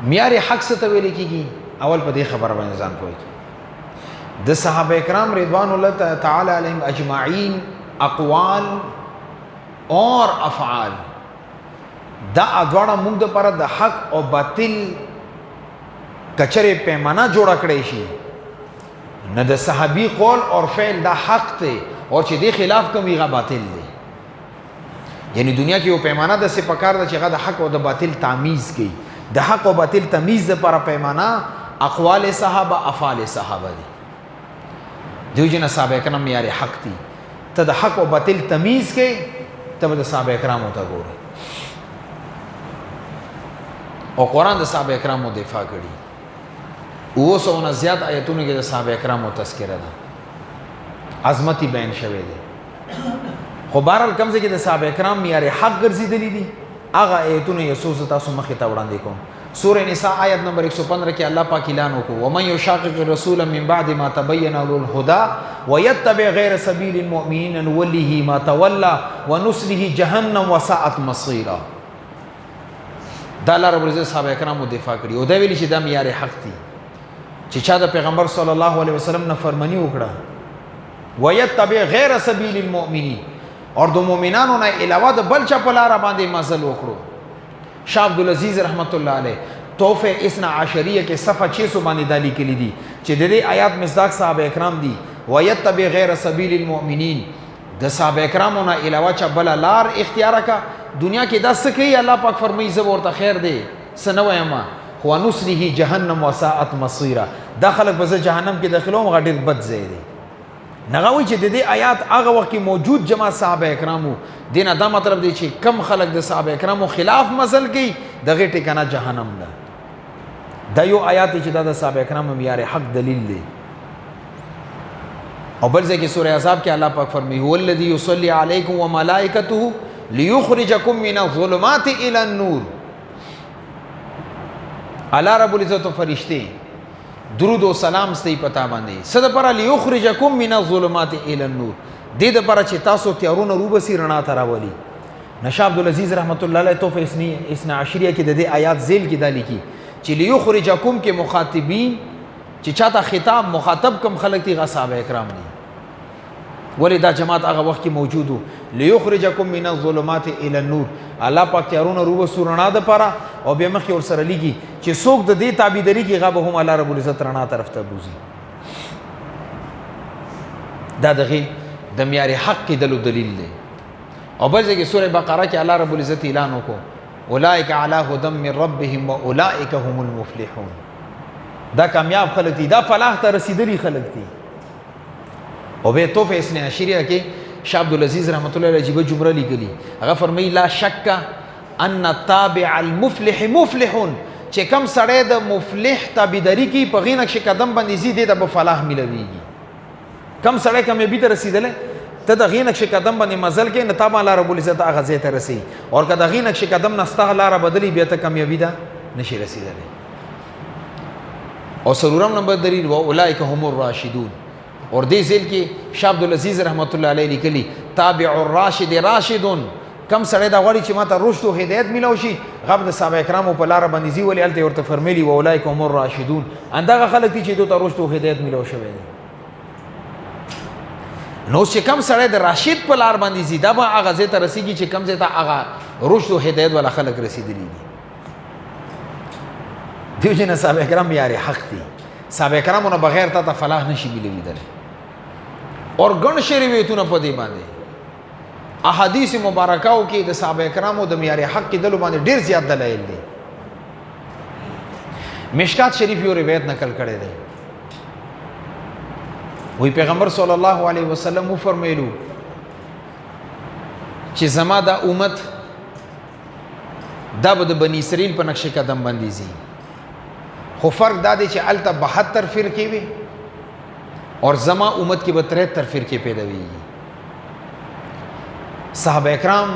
معیار حق څه ته ویل کېږي؟ اول په دې خبره باندې ځان پوه کړئ. د صحابه کرام رضوان الله تعالی علیهم اجمعین اقوال اور افعال دا ادوانه موږ د پر د حق او باطل کچره پیمانه جوړه کړی شي نه د صحابي قول اور فعل دا حق ته او چې دی خلاف کوم یې باطل دی. یعنی دنیا کې یو پیمانه د څه پکار ده چې هغه د حق او د باطل تمیز کوي. د حق او باطل تمیز لپاره پیمانه اقوال صحابه افعال صحابه دي. دیو جن صحابه کرام معیار حق دي. ته د حق او باطل تمیز کې ته د صحابه کرامو ته ګوره او قرآن د صحابه کرامو دفاع کړي. 200 زیات آیتونو کې د صحابه کرامو تذکرہ ده، عظمت بیان شوی دی. خو بهرحال کوم ځای کې د صحابه کرام معیار حق ګرځېدلي دي هغه آیتونه یې څو تاسو مخې ته وړاندې کوم. سورہ نساء آیت نمبر 115 کې الله پاک اعلان وکړو ومن یشاقق الرسول من بعد ما تبین له الهدى ويتبع غیر سبیل المؤمنین نوله ما تولى ونصله جهنم وساءت مصيرا. دا الله رب العزت صحابه کرامو دفاع کړي او دا ویلي چې دا معیار حق دي چې چا د پیغمبر صلی الله علیه وسلم نه فرمانی وکړه ويتبع غیر سبیل المؤمنین اور د مؤمنانو نه علاوه د بل چا په لار باندې مزل وکړو. شاه عبدالعزیز رحمت الله علیه توفه اثنا عشریه کې صفحه 600 باندې دالی کلی دي چې د دې آیات مصداق صحابه کرام دي ويتبع غیر سبیل المؤمنین. د صحابه کرامو نه علاوه چا بل لار اختیار کا دنیا کې داس کوي الله پاک فرمایي زه ورته خیر دی سنویما خو نصله جهنم وساءت مصيرا. دا خلک به جهنم کې داخلو مغډیر بد ځای دی. نغوي چې د دې آیات هغه وخت کې موجود جماعت صحابه کرامو دینه دا مطلب دی چې کم خلک د صحابه کرامو خلاف مزل کوي دغه ټکانه جهنم ده. دا یو آیات چې دا د صحابه کرامو معیار حق دلیل دی. او بل ځکه سورہ احزاب کې الله پاک فرمایي هو الذی یصلی علیکم وملائکته لیخرجکم من الظلمات الی النور. الله رب العزت فرشتي درود و سلام ستې پتا باندې صد پر لیخرجکم من الظلمات الی النور دې د پر چې تاسو تیارونه روبسي رڼا ته راولي. نشه عبدالعزیز رحمت الله علیه توفه اثنا عشریه کې د دې آیات ذیل کې دالی کی چې لیخرجکم کې مخاطبین چې چاته خطاب مخاطب کم خلق دي صحابه کرام دي. ولی دا جماعت هغه وخت کې موجودو لیخرجکم من الظلمات الی النور الله پاک تیارونه روبسو رڼا د پاره او بیا مخې ور سره لیږي چې څوک د دې تابعداري کې غو هم الله رب العزت رڼا طرف ته بوزي. دا دغه د معیار حق کې دلیل دی. او بل ځکه سورہ بقره کې الله رب العزت اعلان وکړو اولئک علی هدى من ربهم واولئک هم المفلحون. دا کامیاب خلک دي، دا فلاح ته رسیدلي خلک دي. او به توفه اثنا عشریه کې شاه عبدالعزیز رحمت الله علیه عجیبه جمله لیکلي هغه فرمایي لا شک ان تابع المفلح مفلح. چې کم سړی د مفلح تابعداري کوي په غي نقش قدم باندې زیاده د فلاح ملويږي. کم سړی کامیابی ته رسیدل ته د غي نقش قدم باندې مزل کې نتاب الله رب العزت هغه ځای ته رسي او کله د غي نقش قدم نسته لار بدلی بیا ته کامیابی ده نشي رسیدل. او سرورم نمبر دلیل و اولئک هم الراشدون. اور دې ځل کې شاه عبدالعزیز رحمت الله علیه لیکلي تابع الراشد راشدون. کم سړی دا غواړي چې ماته رشد او هدایت ملو شي غب د صحابه کرامو په لار باندې زی ولې الته ورته فرمایلی و اولئک هم الراشدون. اندغه خلک دي چې دوی ته رشد او هدایت ملو شوی دی. نو چې کم سړی د راشد په لار باندې زی دا به هغه ځای ته رسیږي چې کم ځای ته هغه رشد او هدایت ولا خلک رسیدلی دي. دیو جن صحابه کرام معیار حق دي. صحابه کرامو نه بغیر ته فلاح نشي ملویدل. اور ګڼ شریعتونه په دې باندې احادیث مبارکاو کې د صحابه کرامو د معیار حق کې دلو باندې ډیر زیات دلایل دي. مشکات شریف یو روایت نقل کړی دی وی پیغمبر صلی الله علیه وسلم فرمایلو چې زما د امت دا به د بنی اسرائیل په نقش قدم باندې زی. خو فرق دا دی چې الته 72 فرقې وي اور زما امت کې به 73 فرقې پیدا ویږي. صحابه کرام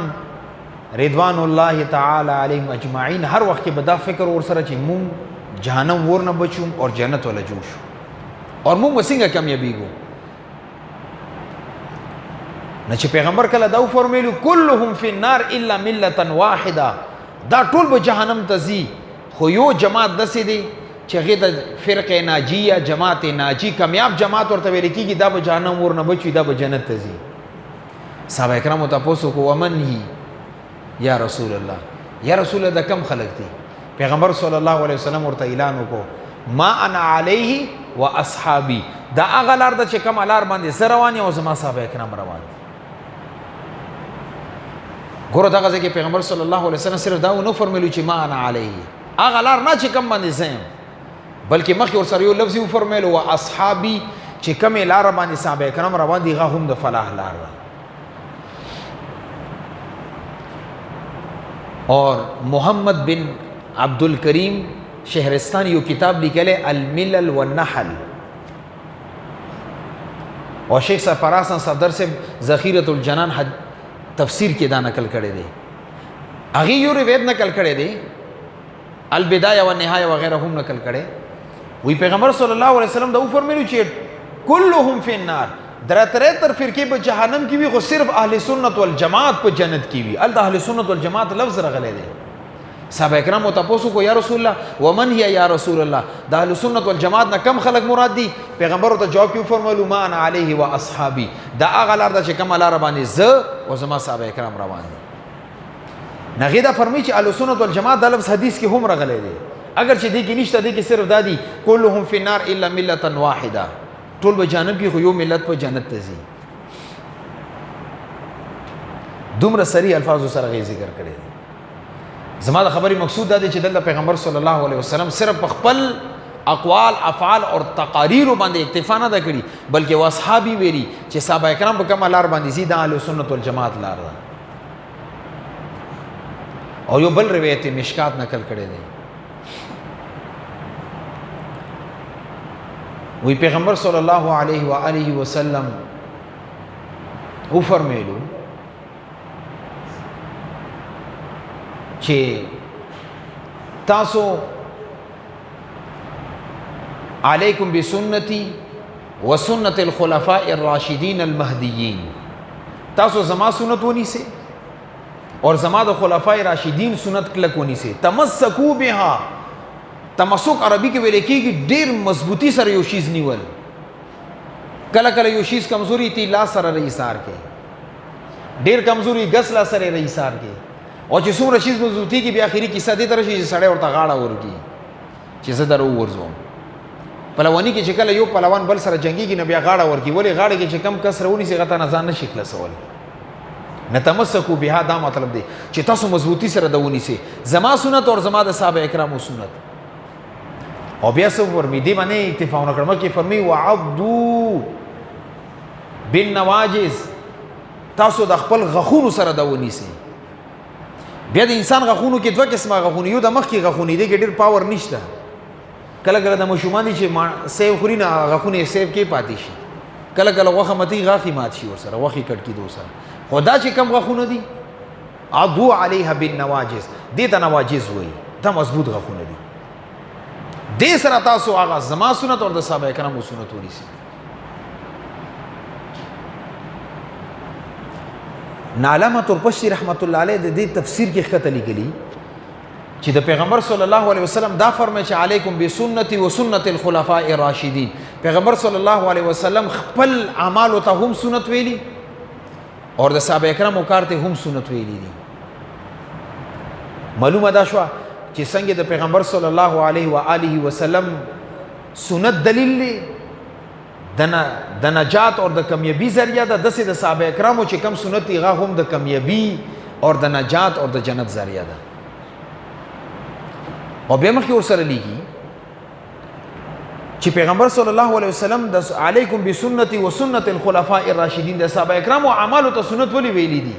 رضوان الله تعالی علیهم اجمعین هر وخت کې به دا فکر ور سره چې مونږ جهنم ور نه بچو اور جنت ولا جوړ شو اور مونږ وسنګه کامیابیږو. نه چې پیغمبر کله دا فرمایلو کلهم فی النار الا ملة واحده دا ټول به جهنم ته ځي خو یو جماعت داسې دی چې هغې ته فرقه ناجی یا جماعت ناجی کامیاب جماعت ورته ویل کېږي دا به جهنم ور نه بچ وي دا به جنت ته ځي صحابه کرامو تپوس وکړو ومن هي یا رسول الله یا رسول الله دا کم خلق دي پیغمبر صلی الله علیه وسلم ورته اعلان وکړو ما انا علیه و اصحابي دا هغه لار ده چې کوم لار باندې زه روان یم او زما صحابه کرام روان دي ګوره دغه ځای کې پیغمبر صلی الله علیه وسلم صرف دا ونه فرمیلو چې ما انا علیه هغه لار نه چې کوم باندې زه یم بلکې مخکې ورسره یو لفظ وفرمیلو و اصحابي چې کومې لاره باندې صحابه کرام روان دي هغه هم د فلاح لار ده اور محمد بن عبدالکریم شهرستان یو کتاب لیکلی الملل والنحل اور شیخ سرفراز صدر سے ذخیرۃ الجنان تفسیر کې دا نقل کړی دی هغه یو روایت نقل کړی دی البدایه والنهایه وغیرہ هم نقل کړی وی پیغمبر صلی الله علیه وسلم دا فرمایلی چې کلهم فی النار دراتره تر فرقه په جهنم کې وي خو صرف اهل سنت والجماعت په جنت کې وي ال اهل سنت والجماعت لفظ رغلی دی صحابه کرام تاسو کو یا رسول الله ومن هي یا رسول الله د اهل سنت والجماعت نه کم خلق مراد دي پیغمبر ته جواب کیو فرمایلو ما انا علیه و اصحابي دا هغه لار ده چې کوم لار باندې ز او زما صحابه کرام روان دي نغې دا فرمایي چې اهل سنت والجماعت د لفظ حدیث کې هم رغلی دی اگر چې دې کې نشته دې کې صرف دادي كلهم فی النار الا ملة واحده ټول به جانب کې خو یو ملت په جنت ته ځي دومره صریح الفاظو سره غي ذکر کړی زما د خبرې مقصود دا دی چې دلته پیغمبر صلی الله علیه وسلم صرف خپل اقوال افعال اور تقاریر باندې اکتفا نه کړي بلکې واصحابي ویلي چې صحابه کرام په کومه لار باندې زیاده اهل سنت والجماعت لار ده او یو بل روایت مشکات نقل کړي دی وی پیغمبر صلی الله علیه و آله وسلم او فرمایلو چې تاسو علیکم بسنتی و سنت الخلفاء الراشدین المهدیین تاسو زما سنت ونیسئ اور زما د خلفاء راشدین سنت کلک ونیسئ تمسکو بها تمسک عربی کې ویل کېږي ډېر مضبوطی سره یو شیز نیول کله کله یو شیز کمزوري تی لا سره ایثار کې ډېر کمزوري غس لا سره ایثار کې او چې څومره شیز مضبوطی کې بیا اخري کیسه دې تر شي چې سړی ورته غاړه ورکی چې زه درو ورځم پهلواني کې چې کله یو پهلوان بل سره جنگيږي نه بیا غاړه ورکی ولې غاړه کې چې کم کس رونی سي غته نه ځان نشي خلاصول نتمسکو بها دا مطلب دی چې تاسو مضبوطی سره دونی سي زما سنت اور زما د صحابه کرامو سنت او بیا څو فرمی دی باندې اکتفا نه کړم کې فرمی وعبدو بالنواجز تاسو د خپل غخونو سره دونی سي بیا د انسان غخونو کې دوه قسمه غخونه یو د مخ کې غخونه دي ډېر پاور نشته کله کله د مشومان دي چې سیو خوري نه غخونه سیو کې پاتې شي کله کله غوخه متي غاخي مات شي ورسره غوخي کټ کې دو سره خدا چې کم غخونه دي عضو علیها بالنواجز دې ته نواجز وایي دا مضبوط غخونه دي دې سره تاسو هغه زما سنت او د صحابه کرامو سنت ونیسئ علامه ترپشی رحمت الله علیه د دې تفسیر کې ښکته لیکلي چې د پیغمبر صلی الله علیه وسلم دا فرمایي چې علیکم بسنتی و سنت الخلفاء الراشدین پیغمبر صلی الله علیه وسلم خپل اعمال ته هم سنت ویلي اور د صحابه کرامو کار ته هم سنت ویلي دي معلومه دا شو چې څنګه د پیغمبر صلی الله علیه و آله وسلم سنت دلیل دی د نجات اور د کامیابی ذریعہ ده دسې د صحابه کرامو چې کم سنت یې هغه هم د کامیابی اور د نجات اور د جنت ذریعہ ده او بیا مخکې ورسره لیکي چې پیغمبر صلی الله علیه وسلم د علیکم بسنتی و سنت الخلفاء الراشدین د صحابه کرامو اعمالو ته سنت ولې ویلي دي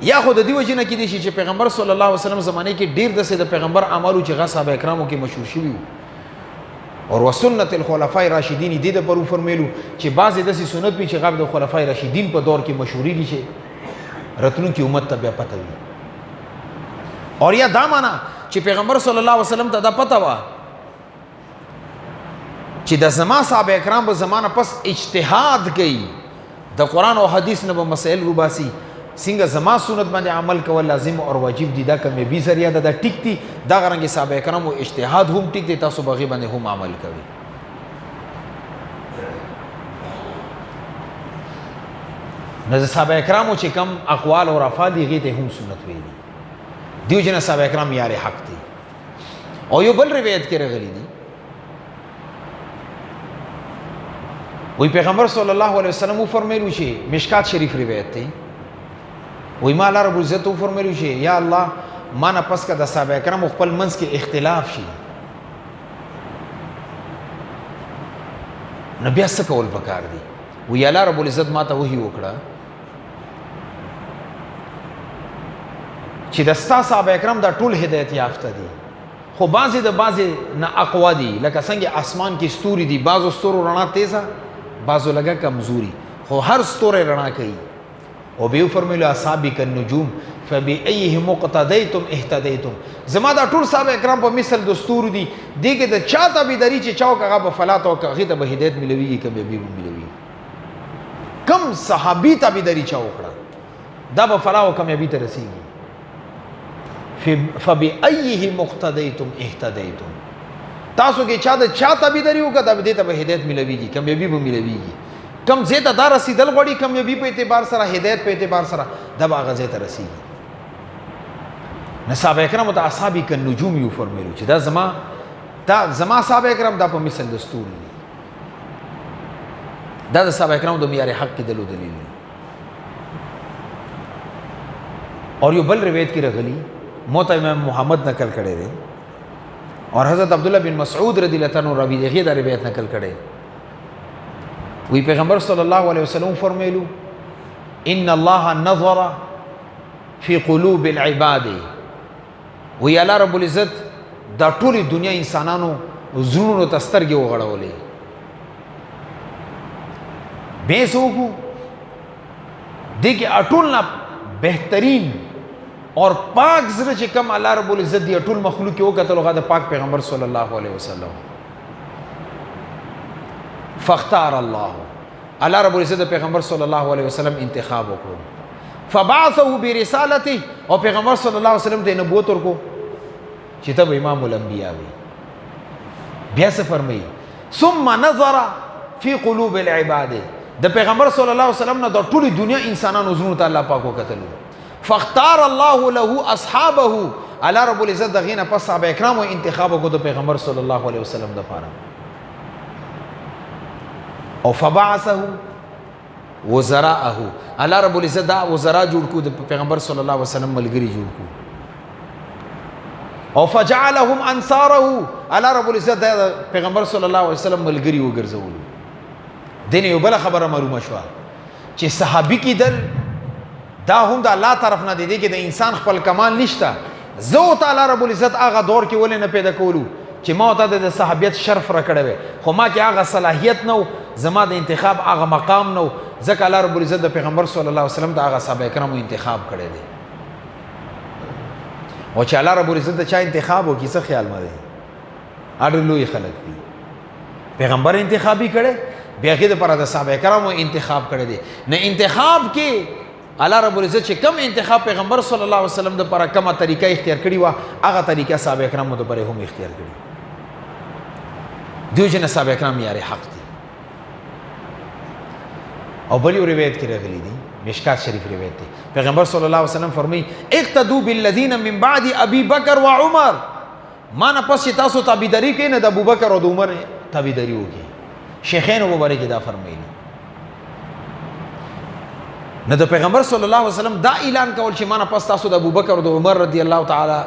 یا خو د دې وجې نه کېدای شي چې پیغمبر صلی الله علیه وسلم زمانه کې ډېر داسې د پیغمبر اعمالو چې هغه صحابه کرامو کې مشهور شوي اور وسنت الخلفاء راشدین دې د پرو فرمیلو چې بعضې داسې سنت وي چې هغه د خلفای راشدین په دور کې مشهورېږي چې راتلونکي امت ته بیا پته وي اور یا دا معنا چې پیغمبر صلی الله علیه وسلم ته دا پته وه چې د زما صحابه کرام په زمانه پس اجتهاد کوي د قرآن او حدیث نه به مسائل روباسي څنګه زما سنت باندې عمل کول لازم او واجب دي دا کامیابی ذریعہ ده دا ټیک دي دا غرانګي صحابه کرامو اجتهاد هم ټیک دي تاسو بغي باندې هم عمل کوي نو صحابه کرامو چې کم اقوال او افعال دي غي ته هم سنت ویلي دیو جن صحابه کرام یار حق دي او یو بل روایت کې راغلي دي وی پیغمبر صلی الله علیه وسلم فرمایلو چې مشکات شریف روایت دی وی ما الله رب عزت فرمایلو چې یا الله ما نه پس کا د صحابه کرام خپل منځ کې اختلاف شي نبی اس کول پکار دي وی الله رب العزت ما ته وحی وکړه چې د ستا صحابه کرام دا ټول هدایت یافته دي خو بعضې د بعضې نه اقوا دي لکه څنګه اسمان کې ستوري دي بعضو ستورو رڼا تیزه بعضو لګه کمزوري خو هر ستوری رڼا کوي او بیا فرمیلو اصحابي کالنجوم فبأیهم اقتدیتم اهتدیتم زما دا ټول صحابه کرام په مثل د ستورو دي دې کې د چا تابعداري چې چا وکړه هغه به فلاح او هغې ته به هدایت ملویږي کامیابي به ملوي کم صحابي تابعداري چا وکړه دا به فلاح او کامیابي ته رسیږي فبأیهم اقتدیتم اهتدیتم تاسو کې چا د چا تابعداري وکړه دا به دې ته به هدایت ملويږي کامیابي به ملويږي کم ځای ته دا رسیدل غواړي کامیابي په اعتبار سره هدایت په اعتبار سره دا به هغه ځای ته رسیږي نو صحابه کرامو ته اصحابي کالنجوم یو فرمیلو چې دا زما صحابه کرام دا په مثل د ستوري دي دا د صحابه کرامو د معیار حق کې دلیل دی اور یو بل روایت کې راغلی موت امام محمد نقل کړي دي اور حضرت عبداللہ بن مسعود رضی اللہ عنہ راوی دی دا روایت نقل کړي وی پیغمبر صلی الله علیه وسلم فرمایلو ان الله نظر فی قلوب العباد وی الله رب العزت دا ټول دنیا انسانانو زړونو ته سترګې وغړولې به سوکو دغه اټول نه بهترین اور پاک زړه چې کوم الله رب العزت دی ټول مخلوق یو کتل غا د پاک پیغمبر صلی الله علیه وسلم فاختار الله رب العزت پیغمبر صلی الله علیه وسلم انتخاب وکړو فبعثه برسالته او پیغمبر صلی الله علیه وسلم ته نبوت ورکو چې ته امام الانبیاء وي بیا څه فرمایي ثم نظر فی قلوب العباد د پیغمبر صلی الله علیه وسلم نه د ټول دنیا انسانانو زړونو ته الله پاک وکتلو فاختار الله له اصحابه الله رب العزت دغه نه پس صحابه کرام انتخاب وکړو د پیغمبر صلی الله علیه وسلم د پاره او فبعثه وزراءه الله رب العزت دا وزرا جوړ کو د پیغمبر صلی الله علیه وسلم ملګری جوړ کو او فجعلهم انصاره الله رب العزت دا پیغمبر صلی الله علیه وسلم ملګری وګرځول دین یو بل خبره معلومه شو چې صحابي کېدل دا هم د الله طرف نه دی کې د انسان خپل کمال نشته زه تعالی رب العزت هغه دور کې ولې نه پیدا کولو چې ما ته د صحابیت شرف را کړی خو ما کې هغه صلاحیت نو زما د انتخاب هغه مقام نو ځکه الله رب العزت د پیغمبر صلی الله علیه وسلم د هغه صحابه کرامو انتخاب کړی دی او چې الله رب العزت د چا انتخاب وکړي څه خیال مده اړ لوی خلک دي پیغمبر انتخابي کړي بیا کې د پر د صحابه کرامو انتخاب کړی دی نه انتخاب کې الله رب العزت چې کم انتخاب پیغمبر صلی الله علیه وسلم د پر کومه طریقه اختیار کړی و هغه طریقه صحابه کرامو د پر هم اختیار کړی دیو جن صحابه کرام یاره حق دي او بل یو روایت کې راغلی دي مشکات شریف روایت دی پیغمبر صلی الله علیه وسلم فرمایي اقتدوا بالذین من بعد ابي بکر و عمر ما نه پس تاسو تابعداري کوئ نه د ابوبکر او د عمر تابعداري وکړي شیخین مبارک دا فرمایي نه د پیغمبر صلی الله علیه وسلم دا اعلان کول چې ما نه پس تاسو د ابوبکر او د عمر رضی الله تعالی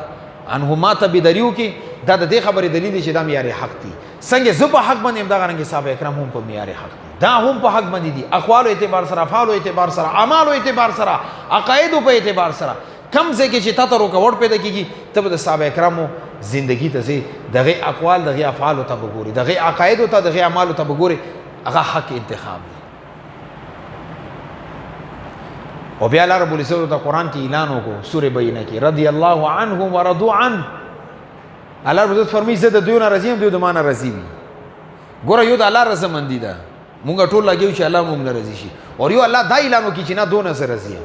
عنهما تابعداري وکړي دا د دې خبرې دلیل دی چې دا معیار حق دي څنګه زه په حق باندې دا غرنګ صحابه کرام هم په معیار حق دي دا هم په حق باندې دي اقوال او اعتبار سره افعال او اعتبار سره اعمال او اعتبار سره عقاید او په اعتبار سره کم ځای کې چې تاسو رکوټ پیدا کیږي ته د صحابه کرامو زندگی ته زی دغه اقوال دغه افعال ته وګوري دغه عقاید ته دغه اعمال ته وګوري هغه حق انتخاب دی او بیا الله رب العزت د قران کې اعلان وکړو سوره بینه کې رضی الله عنهم ورضوا عنه الله رب العزت فرمایي زه د دوی نه راضی یم دوی د ما نه راضی وي ګوره یو د الله رضامندي ده مونږ ټول لګیو چې الله مونږ نه راضي شي او یو الله دا اعلان وکړي چې نه دونه سره راضي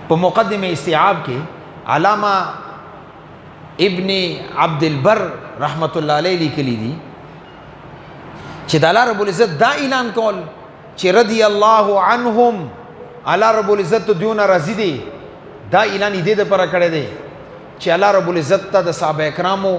په مقدمه استیعاب کې علامه ابن عبد البر رحمت الله علیه لیکلی دي چې د الله رب العزت دا اعلان کول چې رضی الله عنهم الله رب العزت دیونه راضي دي دا اعلان دې د پر کړه دی چې الله رب العزت ته د صحابه کرامو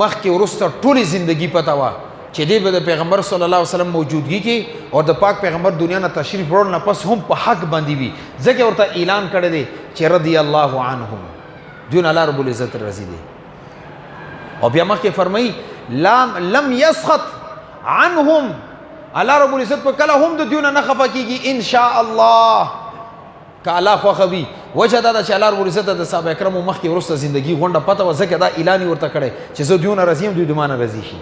مخکې ورسته ټولي زندگی پتا وا چې دې به د پیغمبر صلی الله علیه وسلم موجودگی کې او د پاک پیغمبر دنیا نه تشریف وړل نه پس هم په حق باندې وي ځکه ورته اعلان کړی دی چې رضی الله عنهم دون الله رب العزت راضي دي او بیا مخکې فرمایي لم يسخط عنهم الله رب العزت په کله هم د دیونه نه خفه کیږي ان شاء الله که الله خوښوي وجه دا ده چې الله رب العزت د صحابه کرامو مخکې وروسته زندگی غونډه پته وه ځکه دا اعلان یې ورته کړی چې زه دیونه راضي یم دوی د ما نه راضي شي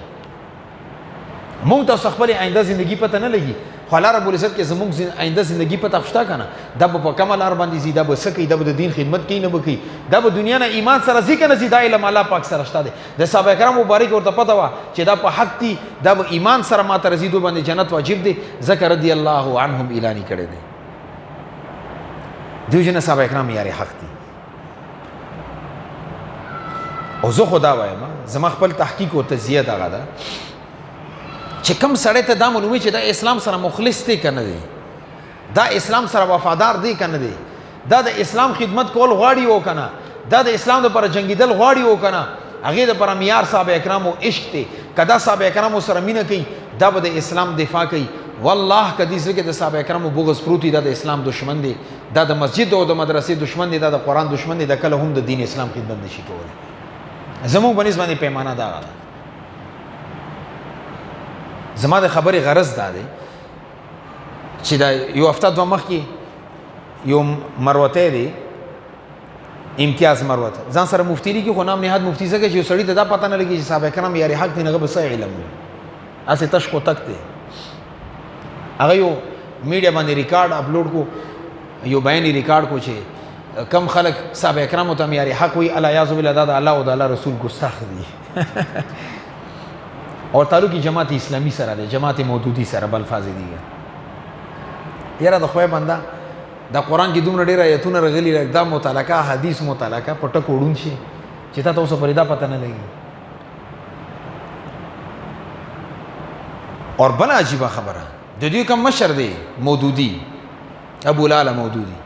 مونږ تاسو خپلې آینده زندگی پته نه لګي خو الله رب العزت کې زمونږ آینده زندگی پته شته که نه دا به په کومه لار باندې ځي دا به څه کوي دا به د دین خدمت کوي نه به کوي دا به دنیا نه ایمان سره ځي که نه ځي دا علم الله پاک سره شته دی د صحابه کرامو مبارک ورته پته وه چې دا په حق دي دا به ایمان سره ماته رسېدو باندې جنت واجب دی ځکه رضی الله عنهم اعلان یې کړی دی دیو جن صحابه کرام یاري حق دي او زه خو دا وایم زما خپل تحقیق او تزیه دغه ده چې کم سړی ته دا معلومي چې دا اسلام سره مخلص دی که نه دی دا اسلام سره وفادار دی که نه دی دا د اسلام خدمت کول غواړي او که نه دا د اسلام دپاره جنګېدل غواړي او که نه هغې دپاره معیار صحابه کرامو عشق دی که دا صحابه کرامو سره مینه کوي دا به د اسلام دفاع کوي والله که دې زړه کې د صحابه کرامو بغض پروت وي دا د اسلام دشمن دی دا د مسجد او د مدرسې دشمن دی دا د قرآن دشمن دی دا کله هم د دین اسلام خدمت نشي کولی زموږ په نسبت باندې پیمانه دغه ده زما د خبرې غرض دا دی چې دا یو هفته دوه مخکې یو مروتی دی امتیاز مروت ځان سره مفتي لیکي خو نام نهاد مفتي ځکه چې یو سړي ته دا پته نه لګي چې صحابه کرام یاري حق دی نه هغه به څه علم وي هسې تش کوتک دی هغه یو میډیا باندې ریکارډ اپلوډ کو یو بیان ریکارډ کو چې کم خلک صحابه کرامو ته یاري حق وي الیاذ بالله دا د الله او د الله رسول ګستاخ دي اور تعلق جماعت اسلامی سره ده جماعت مودودی سره بل الفاظ دي یاره د خوې بندا د قران کې دومره ډیر آیتونه راغلي دا مطالعه حدیث مطالعه پټه کوډون شي چې تاسو پرې دا پته نه لګي اور بل عجیب خبره د دې کوم مشر دی مودودی ابو لاله مودودی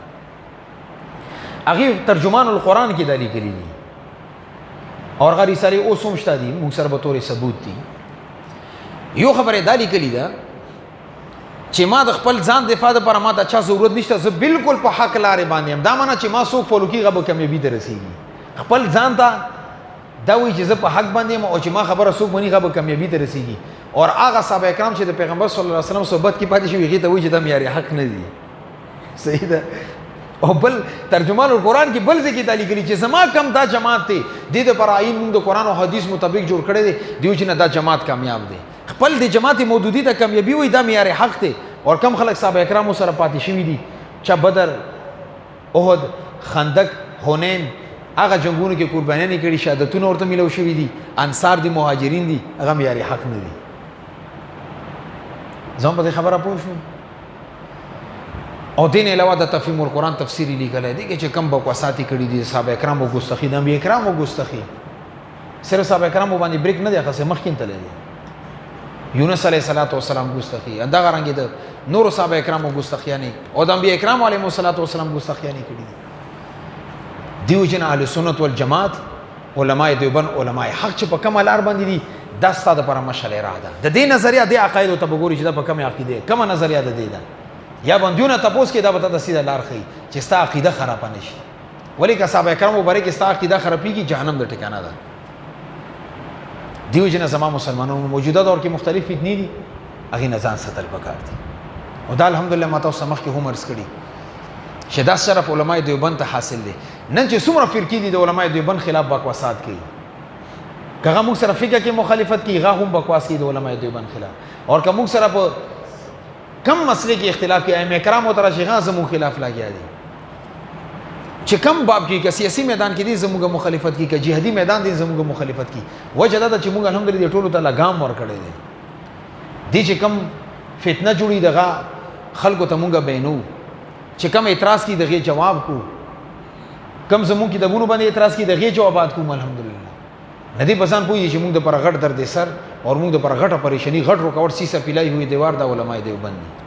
هغه ترجمان القرآن کې دالی کړی دي اور غری سره اوس هم شته دي موږ سره به تورې ثبوت دي یو خبره دالی کړی ده چې ما د خپل ځان دفاع لپاره ما ته چا ضرورت نشته زه بالکل په حق لارې باندې یم دا معنی چې ما څوک فالو کېږي به کامیابي ته رسېږي خپل ځان ته دا وایي چې زه په حق باندې یم او چې ما خبره څوک مني هغه به کامیابي ته رسېږي اور هغه صحابه کرام چې د پیغمبر صلی الله علیه وسلم صحبت کې پاتې شوي هغې ته وایي چې دا معیار حق نه دي صحیح ده او بل ترجمان القرآن کې بل ځای کې دا لیکلي چې زما کم دا جماعت دی دې دپاره آیین موږ د قرآن او حدیث مطابق جوړ کړی دی دیو چې نه دا جماعت کامیاب دی خپل د جماعت مودودی ته کامیابي وایي دا معیار حق دی اور کم خلک صحابه کرامو سره پاتې شوي دي چا بدر احد خندق حنین هغه جنګونو کې قربانیانې کړي شهادتونه ورته میلاو شوي دي انصار دي مهاجرین دي هغه معیار حق نه دي ځان په دې خبره پوه شو او دین علاوه د تفهیم القرآن تفسیری لیکلی دی چې کم بکواساتې کړي دي صحابه کرامو ګستاخي د انبیا کرامو ګستاخي صرف صحابه کرامو باندې بریک نه دی هغه مخکې تللی دی یونس علیه السلام ګستاخي همدغه رنګې د نورو صحابه کرامو ګستاخیانې او د انبیا کرامو علیهم السلام ګستاخیانې کړي دي دیو جن اهل سنت والجماعت علماء دیوبند علماء حق چې په کومه لار باندې دي دا ستا دپاره مشعله راه ده د دې نظریه دې عقایدو ته به ګوري چې دا په کومې عقیدې کومه نظریه ده دې ده یا بندیونه تپوس کې دا به ته سیده لار ښیي چې ستا عقیده خرابه نه شي ولې که صحابه کرامو باره کې ستا عقیده خرابېږي جهنم د ټکانه ده دیو جن زما مسلمانانو موجوده دور کې مختلف فتنې دي هغې نه ځان ساتل پکار دي او دا الحمدلله ما تاسو مخکې هم عرض کړي چې دا شرف علماء دیوبند ته حاصل دی نن چې څومره فرقې دي د علماء دیوبند خلاف بکواسات کوي که هغه موږ سره فقه کې مخالفت کوي هغه هم بکواس کوي د علماء دیوبند خلاف اور که موږ سره په کم مسئلے کې اختلاف کې ائمه کرام او تر شیخان زموږ خلاف لاګیا دي چې کم باب کې که سیاسي میدان کې دي زموږ مخالفت کې که جهادي میدان دي زموږ مخالفت کې وجه دا چې موږ الحمدلله ټولو ته لګام ورکړی دی دي چې کم فتنه جوړي دغه خلکو ته موږ بینو چې کم اعتراض کی دغه جواب کو کم زمون کتابونو باندې اعتراض کی د غي جوابات کوم الحمدلله ندی بسان پوي چې موږ د پر غټ درد سر او موږ د پر غټه پریشانی غټ رکاوټ سیسه پلای ہوئی دیوار د علماء دیوبند